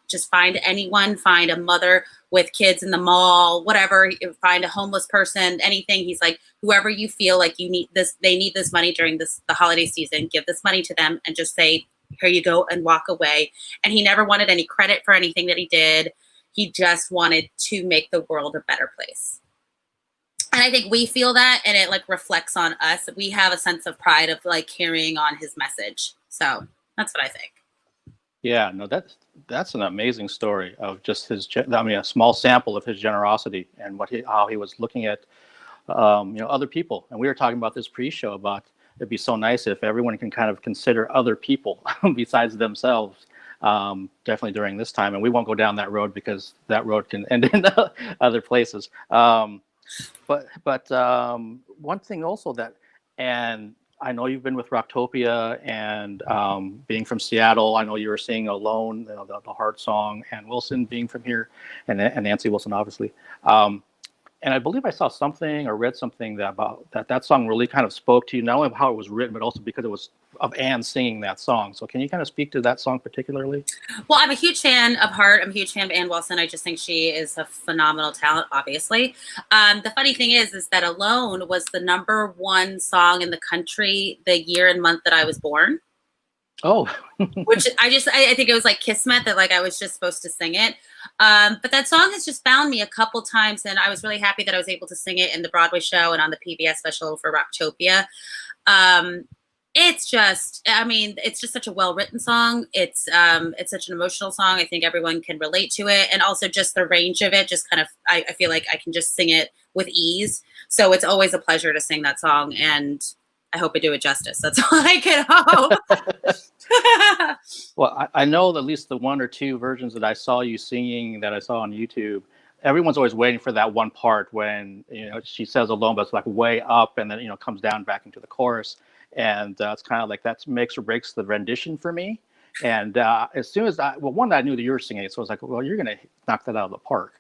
Just find anyone, find a mother with kids in the mall, whatever, find a homeless person, anything." He's like, "Whoever you feel like you need this, they need this money during the holiday season, give this money to them and just say, here you go," and walk away. And he never wanted any credit for anything that he did. He just wanted to make the world a better place. And I think we feel that, and it like reflects on us. We have a sense of pride of like carrying on his message. So that's what I think. Yeah, no, that's an amazing story of just his. I mean, a small sample of his generosity and how he was looking at, other people. And we were talking about this pre-show about it'd be so nice if everyone can kind of consider other people besides themselves. Definitely during this time, and we won't go down that road because that road can end in other places. But one thing also and I know you've been with Rocktopia, and being from Seattle, I know you were singing Alone, the Heart song, and Wilson being from here, and Nancy Wilson, obviously. And I believe I saw something or read something that song really kind of spoke to you, not only how it was written, but also because it was of Anne singing that song. So can you kind of speak to that song particularly? Well, I'm a huge fan of Heart. I'm a huge fan of Ann Wilson. I just think she is a phenomenal talent, obviously. The funny thing is that Alone was the #1 song in the country the year and month that I was born. Oh, which I think it was like kismet that like I was just supposed to sing it. But that song has just found me a couple times, and I was really happy that I was able to sing it in the Broadway show and on the PBS special for Rocktopia. It's just such a well-written song. It's such an emotional song. I think everyone can relate to it. And also just the range of it, just kind of, I feel like I can just sing it with ease. So it's always a pleasure to sing that song. And I hope I do it justice. That's all I can hope. Well, I know at least the 1 or 2 versions that I saw you singing that I saw on YouTube, everyone's always waiting for that one part when, she says Alone, but it's like way up and then, comes down back into the chorus. And it's kind of like that makes or breaks the rendition for me. And as soon as one, I knew that you were singing it, so I was like, well, you're going to knock that out of the park.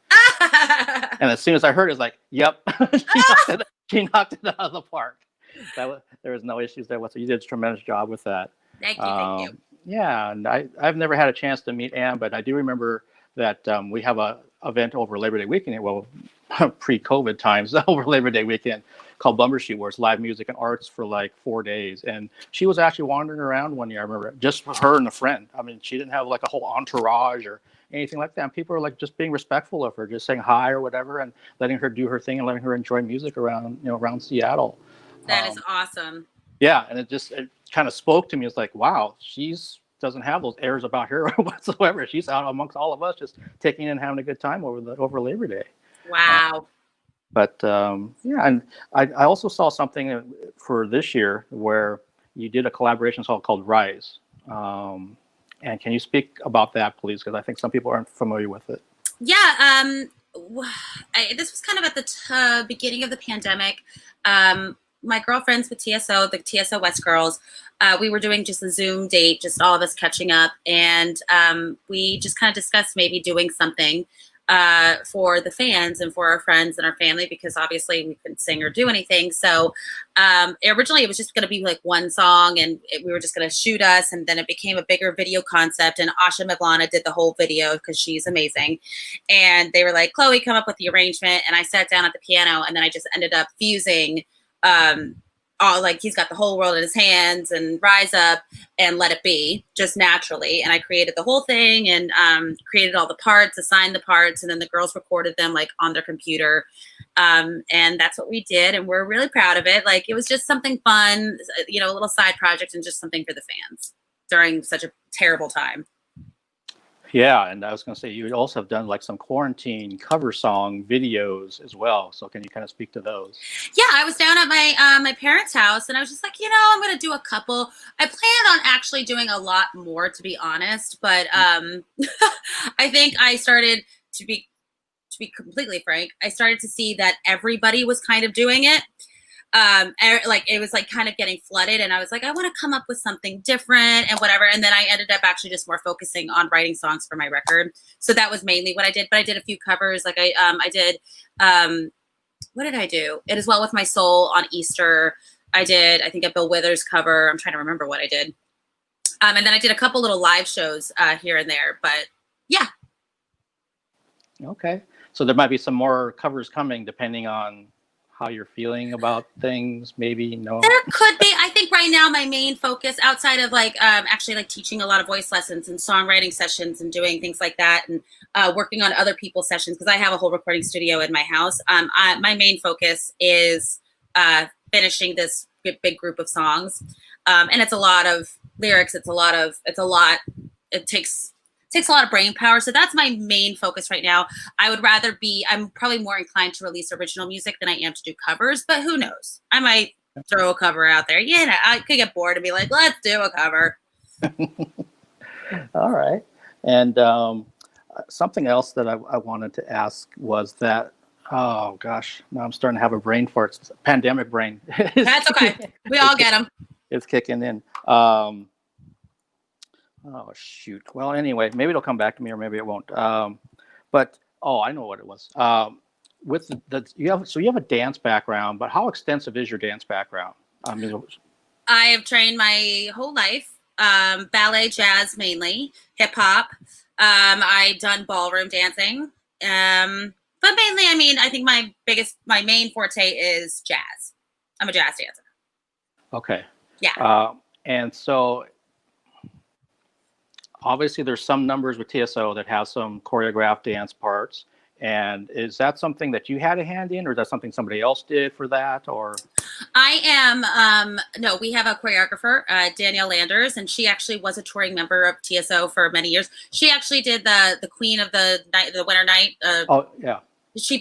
And as soon as I heard it, it's like, yep, she knocked it out of the park. There was no issues there whatsoever. You did a tremendous job with that. Thank you. Yeah, and I've never had a chance to meet Anne, but I do remember that we have a event over Labor Day weekend, well, pre-COVID times, over Labor Day weekend, called Bumbershoot, where it's live music and arts for like 4 days. And she was actually wandering around one year, I remember, just her and a friend. I mean, she didn't have like a whole entourage or anything like that. And people were like just being respectful of her, just saying hi or whatever, and letting her do her thing and letting her enjoy music around Seattle. That is awesome. Yeah, and it kind of spoke to me. It's like, wow, she's doesn't have those airs about her whatsoever. She's out amongst all of us, just taking and having a good time over Labor Day. Wow. But yeah, and I also saw something for this year where you did a collaboration song called Rise. And can you speak about that, please? Because I think some people aren't familiar with it. Yeah, this was kind of at the beginning of the pandemic. My girlfriends with TSO, the TSO West girls, we were doing just a Zoom date, just all of us catching up. And we just kind of discussed maybe doing something for the fans and for our friends and our family, because obviously we couldn't sing or do anything. So originally it was just going to be like one song, and we were just going to shoot us. And then it became a bigger video concept, and Asha Maglana did the whole video because she's amazing. And they were like, Chloe, come up with the arrangement. And I sat down at the piano, and then I just ended up fusing all, like, he's got the whole world in his hands and Rise Up and Let It Be, just naturally. And I created the whole thing and created all the parts, assigned the parts, and then the girls recorded them like on their computer. And that's what we did, and we're really proud of it. Like, it was just something fun, a little side project, and just something for the fans during such a terrible time. Yeah, and I was going to say, you also have done like some quarantine cover song videos as well. So can you kind of speak to those? Yeah, I was down at my parents' house, and I was just like, I'm going to do a couple. I plan on actually doing a lot more, to be honest. But I think I started to be completely frank, I started to see that everybody was kind of doing it. Like, it was like kind of getting flooded, and I was like, I want to come up with something different and whatever. And then I ended up actually just more focusing on writing songs for my record. So that was mainly what I did. But I did a few covers. Like I did what did I do? It Is Well With My Soul on Easter. I did, I think, a Bill Withers cover. I'm trying to remember what I did. And then I did a couple little live shows here and there, but yeah. Okay. So there might be some more covers coming depending on how you're feeling about things, maybe. No. There could be. I think right now my main focus, outside of like actually like teaching a lot of voice lessons and songwriting sessions and doing things like that, and working on other people's sessions, because I have a whole recording studio in my house. My main focus is finishing this big group of songs, and it's a lot of lyrics. It takes a lot of brain power. So that's my main focus right now. I'm probably more inclined to release original music than I am to do covers, but who knows? I might throw a cover out there. Yeah, I could get bored and be like, let's do a cover. All right. And something else that I wanted to ask was that, oh gosh, now I'm starting to have a brain fart. It's a pandemic brain. That's okay. We all get them. It's kicking in. Oh shoot. Well, anyway, maybe it'll come back to me, or maybe it won't. But I know what it was. With you have a dance background, but how extensive is your dance background? I have trained my whole life, ballet, jazz, mainly hip hop. I've done ballroom dancing, but mainly, I mean, I think my main forte is jazz. I'm a jazz dancer. Okay. Yeah. And so. Obviously, there's some numbers with TSO that have some choreographed dance parts. And is that something that you had a hand in, or is that something somebody else did for that? Or I am, no, we have a choreographer, Danielle Landers, and she actually was a touring member of TSO for many years. She actually did the Queen of the Night, the Winter Night. Yeah.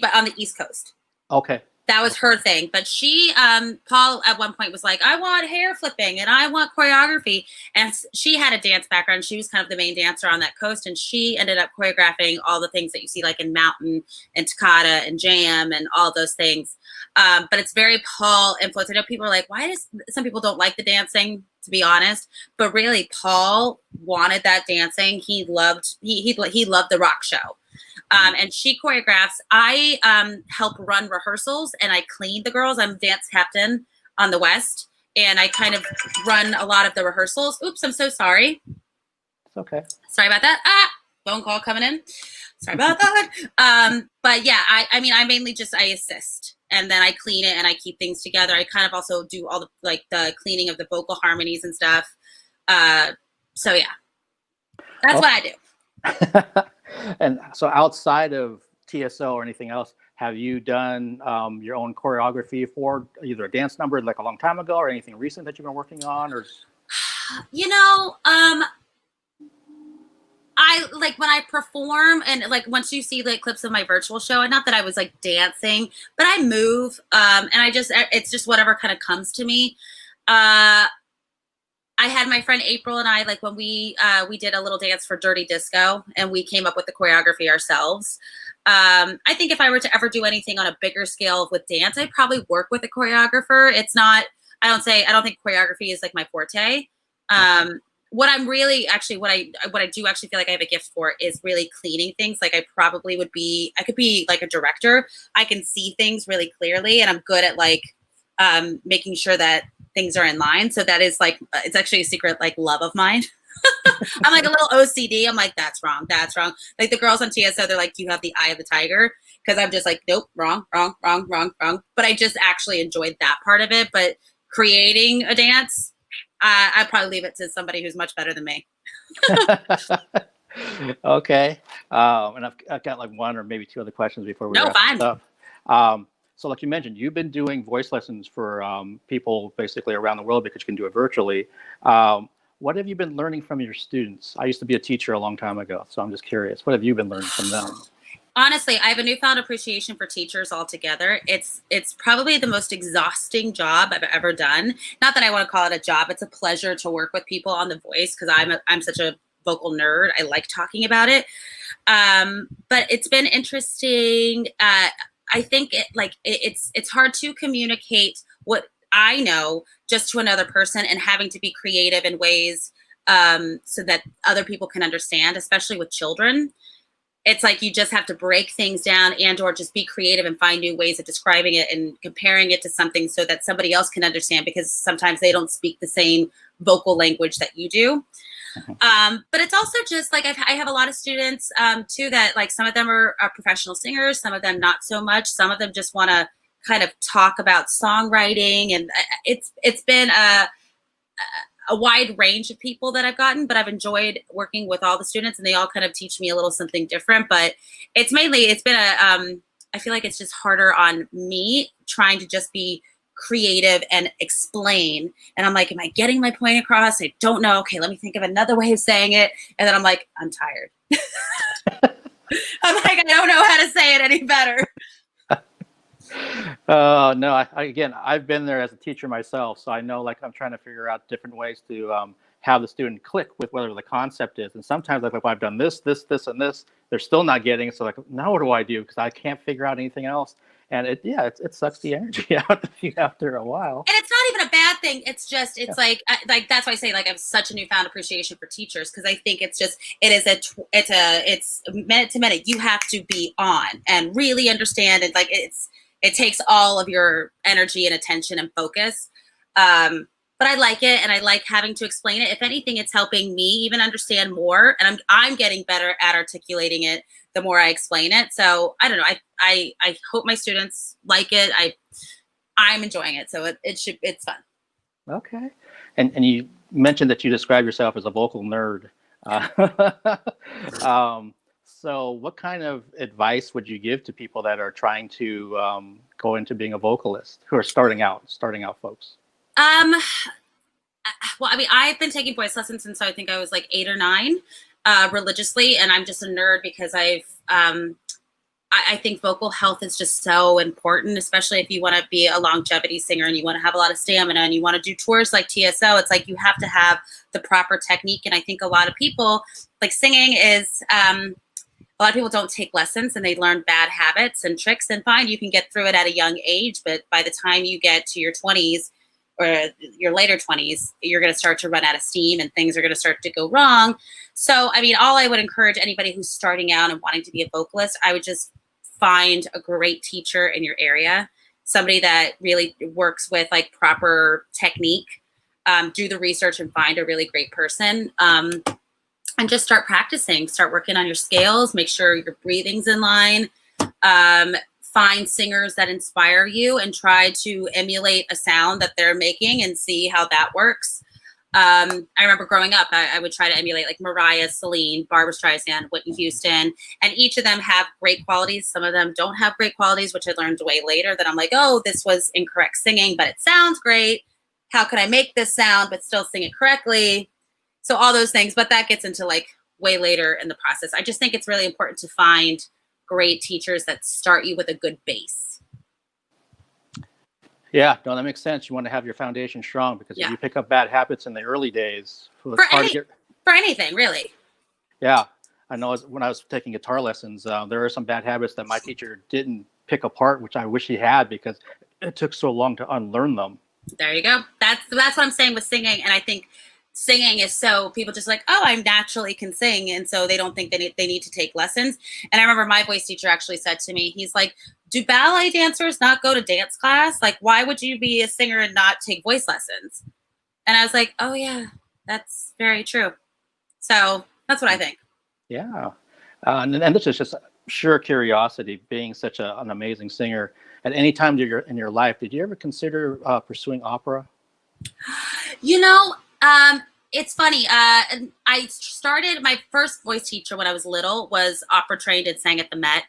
But on the East Coast. Okay. That was her thing. But she, Paul at one point was like, I want hair flipping and I want choreography. And she had a dance background. She was kind of the main dancer on that coast. And she ended up choreographing all the things that you see like in Mountain and Toccata and Jam and all those things. But it's very Paul influenced. I know people are like, some people don't like the dancing, to be honest. But really, Paul wanted that dancing. He loved the rock show. And she choreographs. I help run rehearsals and I clean the girls. I'm dance captain on the West, and I kind of run a lot of the rehearsals. Oops, I'm so sorry. It's okay. Sorry about that. Phone call coming in. Sorry about that. But yeah, I mean, I mainly I assist, and then I clean it and I keep things together. I kind of also do all the cleaning of the vocal harmonies and stuff. So yeah, that's what I do. And so outside of TSO or anything else, have you done your own choreography for either a dance number like a long time ago or anything recent that you've been working on? Or I like when I perform, and like once you see like clips of my virtual show, and not that I was like dancing, but I move, and it's just whatever kind of comes to me. I had my friend April and I, like when we did a little dance for Dirty Disco, and we came up with the choreography ourselves. I think if I were to ever do anything on a bigger scale with dance, I'd probably work with a choreographer. It's not, I don't think choreography is like my forte. What I'm really actually, what I do actually feel like I have a gift for is really cleaning things. Like I could be like a director. I can see things really clearly, and I'm good at like making sure that things are in line. So that is like, it's actually a secret like love of mine. I'm like a little OCD. I'm like, that's wrong. Like the girls on TSO, they're like, you have the eye of the tiger. Cause I'm just like, nope, wrong. But I just actually enjoyed that part of it. But creating a dance, I'd probably leave it to somebody who's much better than me. Okay. And I've got like one or maybe two other questions before we wrap this up. So like you mentioned, you've been doing voice lessons for people basically around the world because you can do it virtually. What have you been learning from your students? I used to be a teacher a long time ago, so I'm just curious. What have you been learning from them? Honestly, I have a newfound appreciation for teachers altogether. It's probably the most exhausting job I've ever done. Not that I want to call it a job. It's a pleasure to work with people on the voice because I'm such a vocal nerd. I like talking about it. But it's been interesting. I think it's hard to communicate what I know just to another person, and having to be creative in ways so that other people can understand, especially with children. it's like you just have to break things down and or just be creative and find new ways of describing it and comparing it to something so that somebody else can understand, because sometimes they don't speak the same vocal language that you do. But it's also just like I have a lot of students too that like some of them are professional singers, some of them not so much, some of them just want to kind of talk about songwriting, and it's been a wide range of people that I've gotten, but I've enjoyed working with all the students, and they all kind of teach me a little something different. But it's been I feel like it's just harder on me trying to just be creative and explain. And I'm like, am I getting my point across? I don't know. Okay, let me think of another way of saying it. And then I'm like, I'm tired. I'm like, I don't know how to say it any better. No, again, I've been there as a teacher myself, so I know, like, I'm trying to figure out different ways to have the student click with whatever the concept is. And sometimes, like, if I've done this, and this, they're still not getting it. So, like, now what do I do? Because I can't figure out anything else. And it sucks the energy out of you after a while. And it's not even a bad thing. It's just, it's like that's why I say, like, I have such a newfound appreciation for teachers, because I think it's minute to minute. You have to be on and really understand, and like it takes all of your energy and attention and focus. But I like it, and I like having to explain it. If anything, it's helping me even understand more, and I'm getting better at articulating it the more I explain it. So I don't know. I hope my students like it. I'm enjoying it, so it's fun. Okay, and you mentioned that you describe yourself as a vocal nerd. So what kind of advice would you give to people that are trying to go into being a vocalist, who are starting out folks? Well, I mean, I've been taking voice lessons since I think I was like 8 or 9, religiously, and I'm just a nerd because I think vocal health is just so important, especially if you want to be a longevity singer and you want to have a lot of stamina and you want to do tours like TSO. It's like you have to have the proper technique, and I think a lot of people, like, singing is a lot of people don't take lessons and they learn bad habits and tricks, and fine, you can get through it at a young age, but by the time you get to your 20s or your later 20s, you're going to start to run out of steam and things are going to start to go wrong. So, I mean, all I would encourage anybody who's starting out and wanting to be a vocalist, I would just find a great teacher in your area, somebody that really works with like proper technique, do the research and find a really great person. And just start practicing, start working on your scales, make sure your breathing's in line, find singers that inspire you and try to emulate a sound that they're making and see how that works. I remember growing up, I would try to emulate like Mariah, Celine, Barbra Streisand, Whitney Houston, and each of them have great qualities. Some of them don't have great qualities, which I learned way later that I'm like, oh, this was incorrect singing, but it sounds great. How can I make this sound but still sing it correctly? So all those things, but that gets into like way later in the process. I just think it's really important to find great teachers that start you with a good base. Yeah, no, that makes sense. You want to have your foundation strong, because if you pick up bad habits in the early days, for anything, really. Yeah, I know when I was taking guitar lessons, there are some bad habits that my teacher didn't pick apart, which I wish he had, because it took so long to unlearn them. There you go. That's what I'm saying with singing, and I think singing is so people just like, oh, I naturally can sing, and so they don't think they need to take lessons. And I remember my voice teacher actually said to me, he's like, do ballet dancers not go to dance class? Like, why would you be a singer and not take voice lessons? And I was like, oh yeah, that's very true. So that's what I think. Yeah, and this is just sheer curiosity, being such an amazing singer. At any time in your life, did you ever consider pursuing opera? You know, it's funny. I started, my first voice teacher when I was little was opera trained and sang at the Met.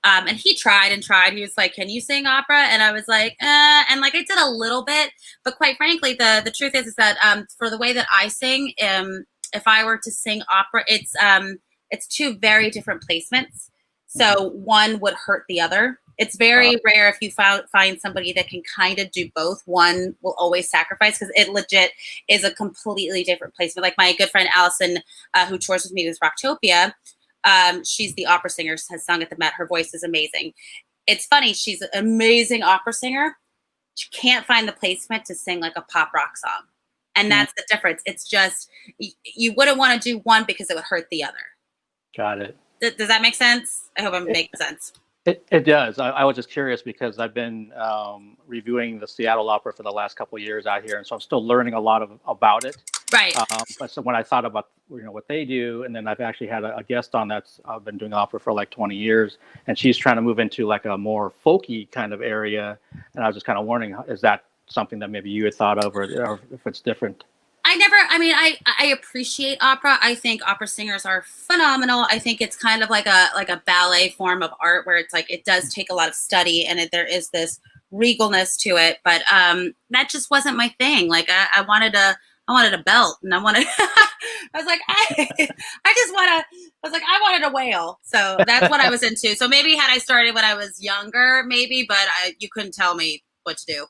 And he tried and tried. He was like, can you sing opera? And I was like, and like I did a little bit, but quite frankly, the truth is that for the way that I sing, if I were to sing opera, it's two very different placements. So one would hurt the other. It's very rare if you find somebody that can kind of do both. One will always sacrifice, because it legit is a completely different placement. Like my good friend Allison, who tours with me with Rocktopia, she's the opera singer, has sung at the Met. Her voice is amazing. It's funny, she's an amazing opera singer. She can't find the placement to sing like a pop rock song. And that's the difference. It's just, you wouldn't want to do one because it would hurt the other. Got it. Does that make sense? I hope I'm making sense. It does. I was just curious because I've been reviewing the Seattle Opera for the last couple of years out here, and so I'm still learning a lot about it. Right. But so when I thought about what they do, and then I've actually had a guest on that's been doing opera for like 20 years, and she's trying to move into like a more folky kind of area, and I was just kind of wondering, is that something that maybe you had thought of, or if it's different? I appreciate opera. I think opera singers are phenomenal. I think it's kind of like a ballet form of art where it's like it does take a lot of study and there is this regalness to it. But that just wasn't my thing. Like I wanted a belt, and I wanted. I was like, I wanted a whale. So that's what I was into. So maybe had I started when I was younger, maybe, but you couldn't tell me what to do.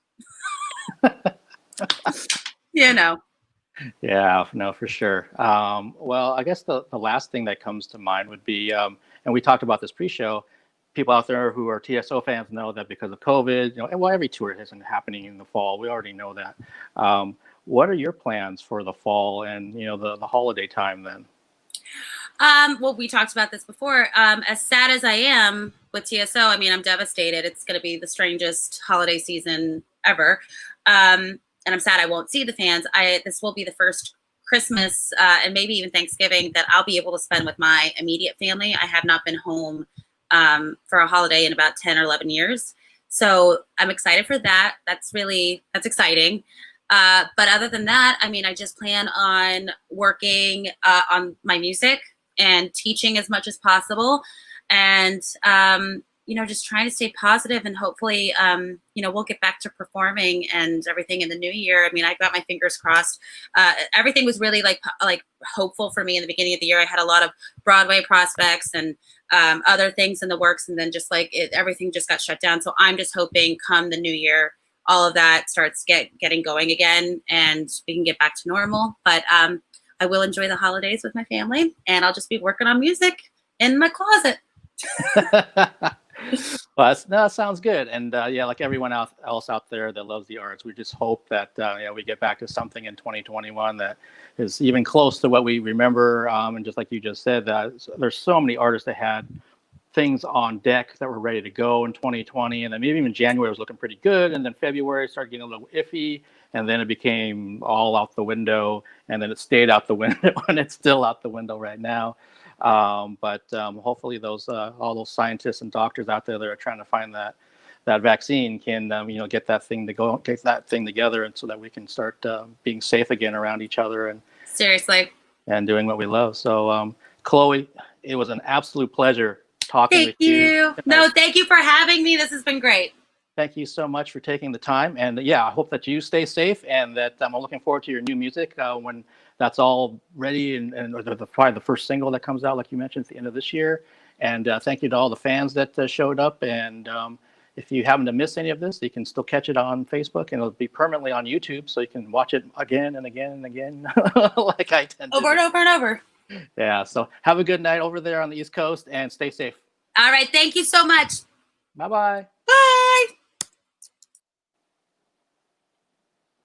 Yeah, no, for sure. Well, I guess the last thing that comes to mind would be, and we talked about this pre-show, people out there who are TSO fans know that because of COVID, and well, every tour isn't happening in the fall. We already know that. What are your plans for the fall and, the holiday time then? Well, we talked about this before. As sad as I am with TSO, I'm devastated. It's going to be the strangest holiday season ever. And I'm sad I won't see the fans. This will be the first Christmas and maybe even Thanksgiving that I'll be able to spend with my immediate family. I have not been home for a holiday in about 10 or 11 years. So I'm excited for that. That's exciting. But other than that, I just plan on working on my music and teaching as much as possible. And, just trying to stay positive and hopefully, we'll get back to performing and everything in the new year. I've got my fingers crossed. Everything was really like hopeful for me in the beginning of the year. I had a lot of Broadway prospects and other things in the works. And then just everything just got shut down. So I'm just hoping come the new year, all of that starts getting going again and we can get back to normal. But I will enjoy the holidays with my family and I'll just be working on music in my closet. Well, that sounds good. And like everyone else out there that loves the arts, we just hope that we get back to something in 2021 that is even close to what we remember. And just like you just said, there's so many artists that had things on deck that were ready to go in 2020, and then maybe even January was looking pretty good, and then February started getting a little iffy, and then it became all out the window, and then it stayed out the window, and it's still out the window right now. But hopefully all those scientists and doctors out there that are trying to find that vaccine can get that thing together, and so that we can start being safe again around each other and seriously and doing what we love. So Chloe, it was an absolute pleasure talking with you. No, thank you for having me. This has been great. Thank you so much for taking the time. And I hope that you stay safe and that I'm looking forward to your new music when that's all ready and probably the first single that comes out, like you mentioned, at the end of this year. And thank you to all the fans that showed up. And if you happen to miss any of this, you can still catch it on Facebook, and it'll be permanently on YouTube, so you can watch it again and again and again, like I tend to. Over and over and over. Yeah, so have a good night over there on the East Coast and stay safe. All right. Thank you so much. Bye-bye. Bye.